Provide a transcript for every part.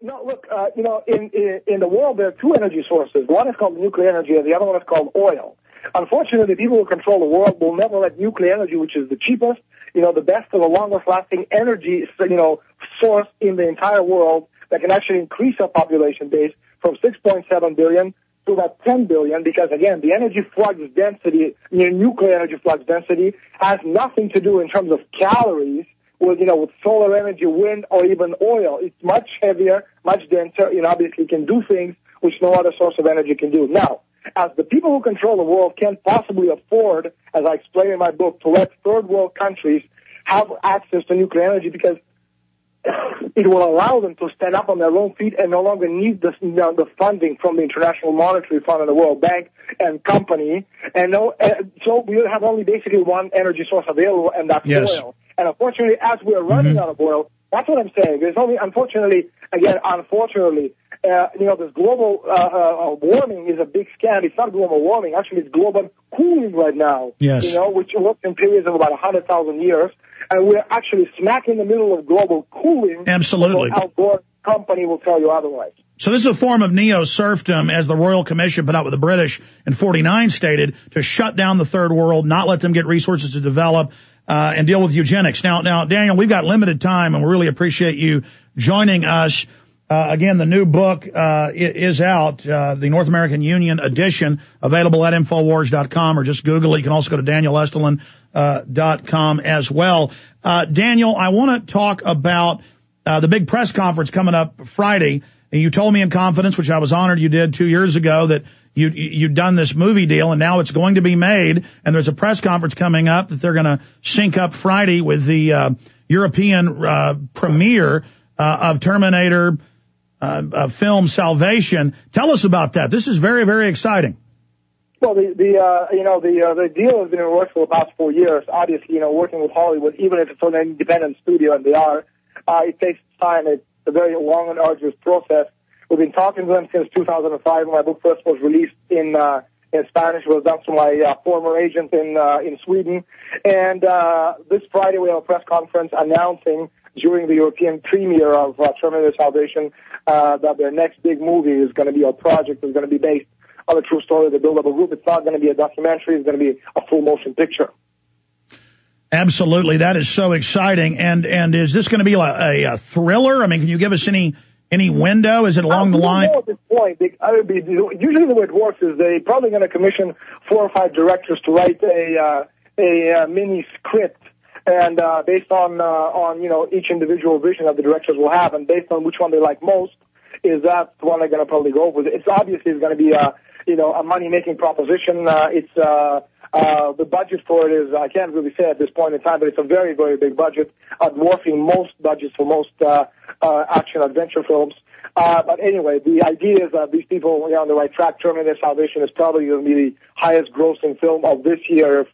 No, look, in the world there are two energy sources. One is called nuclear energy, and the other one is called oil. Unfortunately, the people who control the world will never let nuclear energy, which is the cheapest, the best and the longest-lasting energy, source in the entire world that can actually increase our population base from 6.7 billion to about 10 billion, because, again, the energy flux density, nuclear energy flux density, has nothing to do in terms of calories with solar energy, wind, or even oil. It's much heavier, much denser, obviously can do things which no other source of energy can do. Now, as the people who control the world can't possibly afford, as I explain in my book, to let third world countries have access to nuclear energy because it will allow them to stand up on their own feet and no longer need the funding from the International Monetary Fund and the World Bank and company. So we have only basically one energy source available, and that's oil. And unfortunately, as we're running out of oil, that's what I'm saying. There's only, unfortunately, this global warming is a big scam. It's not global warming. Actually, it's global cooling right now. Yes. Which works in periods of about 100,000 years. And we're actually smack in the middle of global cooling. Absolutely. Al Gore's company will tell you otherwise. So this is a form of neo-serfdom, as the Royal Commission put out with the British in 49 stated, to shut down the third world, not let them get resources to develop, and deal with eugenics. Now, Daniel, we've got limited time, and we really appreciate you joining us. Again, the new book is out, the North American Union edition, available at Infowars.com, or just Google it. You can also go to DanielEstulin.com as well. Daniel, I want to talk about the big press conference coming up Friday. And you told me in confidence, which I was honored you did 2 years ago, that you'd done this movie deal, and now it's going to be made. And there's a press conference coming up that they're going to sync up Friday with the European premiere of Terminator film Salvation. Tell us about that. This is very, very exciting. Well, the deal has been in works for the past 4 years. Obviously, working with Hollywood, even if it's an independent studio, and they are, it takes time. It's a very long and arduous process. We've been talking to them since 2005 when my book first was released in Spanish. It was done through my former agent in Sweden. And this Friday we have a press conference announcing during the European premiere of Terminator Salvation that their next big movie is going to be, a project is going to be based on a true story of the Bilderberg Group. It's not going to be a documentary. It's going to be a full motion picture. Absolutely. That is so exciting. And is this going to be a thriller? I mean, can you give us any window? Is it along the line? At this point, usually the way it works is they're probably going to commission 4 or 5 directors to write a mini script, and based on each individual vision that the directors will have, and based on which one they like most, is that the one they're going to probably go with. It's obviously going to be a money making proposition. The budget for it is, I can't really say at this point in time, but it's a very, very big budget, dwarfing most budgets for most action adventure films. But anyway, the idea is that these people are on the right track. Terminator Salvation is probably going to be the highest grossing film of this year,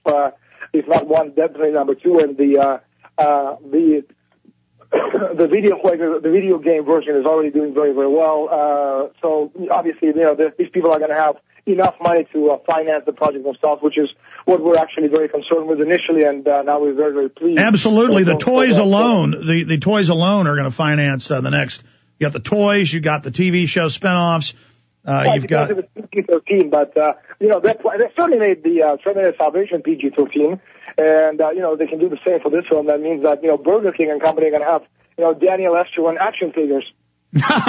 if not one, definitely number 2. And the video game version is already doing very, very well. So obviously, these people are going to have enough money to finance the project themselves, which is what we're actually very concerned with initially, and now we're very, very pleased. Absolutely. The toys alone, the toys alone are going to finance the next. You got the toys, you got the TV show spinoffs. You've got PG-13, but they certainly made the Terminator Salvation PG-13, and they can do the same for this film. That means that Burger King and company are going to have Daniel Estulin action figures.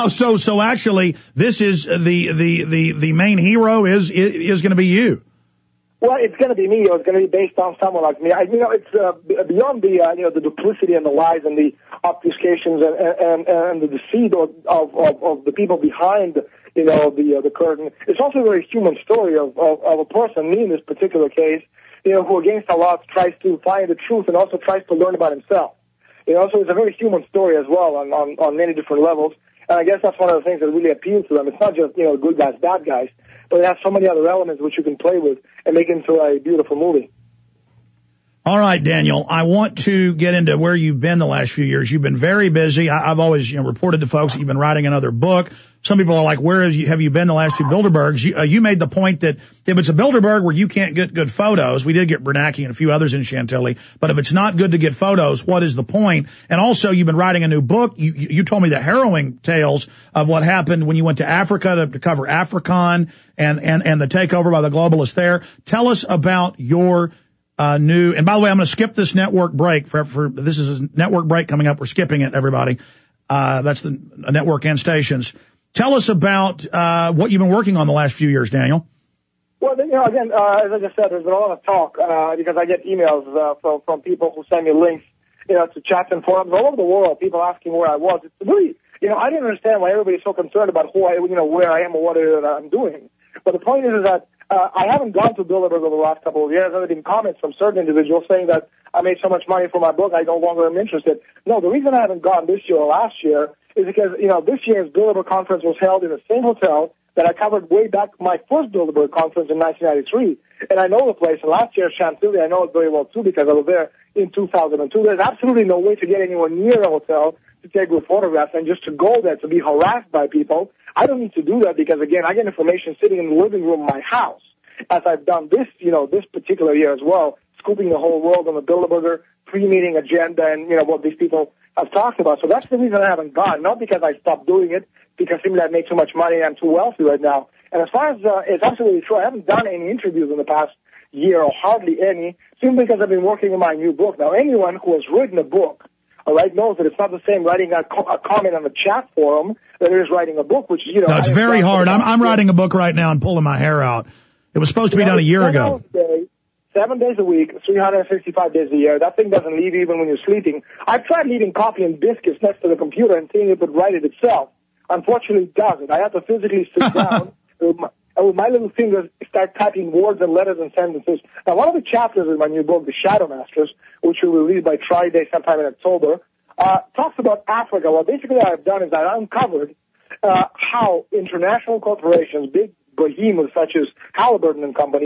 So actually, this is the main hero is going to be you. Well, it's going to be me. It's going to be based on someone like me. It's beyond the duplicity and the lies and the obfuscations and the deceit of the people behind the curtain. It's also a very human story of a person, me in this particular case, who against all odds tries to find the truth and also tries to learn about himself. So it's a very human story as well on many different levels. And I guess that's one of the things that really appeals to them. It's not just, good guys, bad guys, but it has so many other elements which you can play with and make into a beautiful movie. All right, Daniel, I want to get into where you've been the last few years. You've been very busy. I've always reported to folks that you've been writing another book. Some people are like, where have you been the last two Bilderbergs? You made the point that if it's a Bilderberg where you can't get good photos, we did get Bernanke and a few others in Chantilly, but if it's not good to get photos, what is the point? And also, you've been writing a new book. You told me the harrowing tales of what happened when you went to Africa to cover Africon and the takeover by the globalists there. Tell us about your new, and by the way, I'm going to skip this network break for this is a network break coming up. We're skipping it, everybody. That's the network and stations. Tell us about what you've been working on the last few years, Daniel. Well, again, as I just said, there's been a lot of talk because I get emails from people who send me links, to chats and forums all over the world. People asking where I was. It's really, I didn't understand why everybody's so concerned about where I am or what it is that I'm doing. But the point is that I haven't gone to Bilderberg over the last couple of years. There have been comments from certain individuals saying that I made so much money for my book, I no longer am interested. No, the reason I haven't gone this year or last year is because, this year's Bilderberg conference was held in the same hotel that I covered way back my first Bilderberg conference in 1993. And I know the place. And last year, Chantilly, I know it very well, too, because I was there in 2002. There's absolutely no way to get anywhere near a hotel to take good photographs, and just to go there to be harassed by people. I don't need to do that because, again, I get information sitting in the living room of my house, as I've done this, this particular year as well, scooping the whole world on the Bilderberger pre-meeting agenda and, what these people have talked about. So that's the reason I haven't gone, not because I stopped doing it, because simply I've made too much money and I'm too wealthy right now. And as far as it's absolutely true, I haven't done any interviews in the past year, or hardly any, simply because I've been working on my new book. Now, anyone who has written a book, all right, knows that it's not the same writing a comment on a chat forum that it is writing a book, which, No, it's very hard. I'm writing a book right now and pulling my hair out. It was supposed to be done a year ago. 7 days a week, 365 days a year. That thing doesn't leave even when you're sleeping. I've tried leaving coffee and biscuits next to the computer and seeing if it would write it itself. Unfortunately, it doesn't. I have to physically sit down and with my little fingers start typing words and letters and sentences. Now, one of the chapters in my new book, The Shadow Masters, which will be released by Friday sometime in October, talks about Africa. Well, basically what I've done is I uncovered how international corporations, big behemoths such as Halliburton and Company,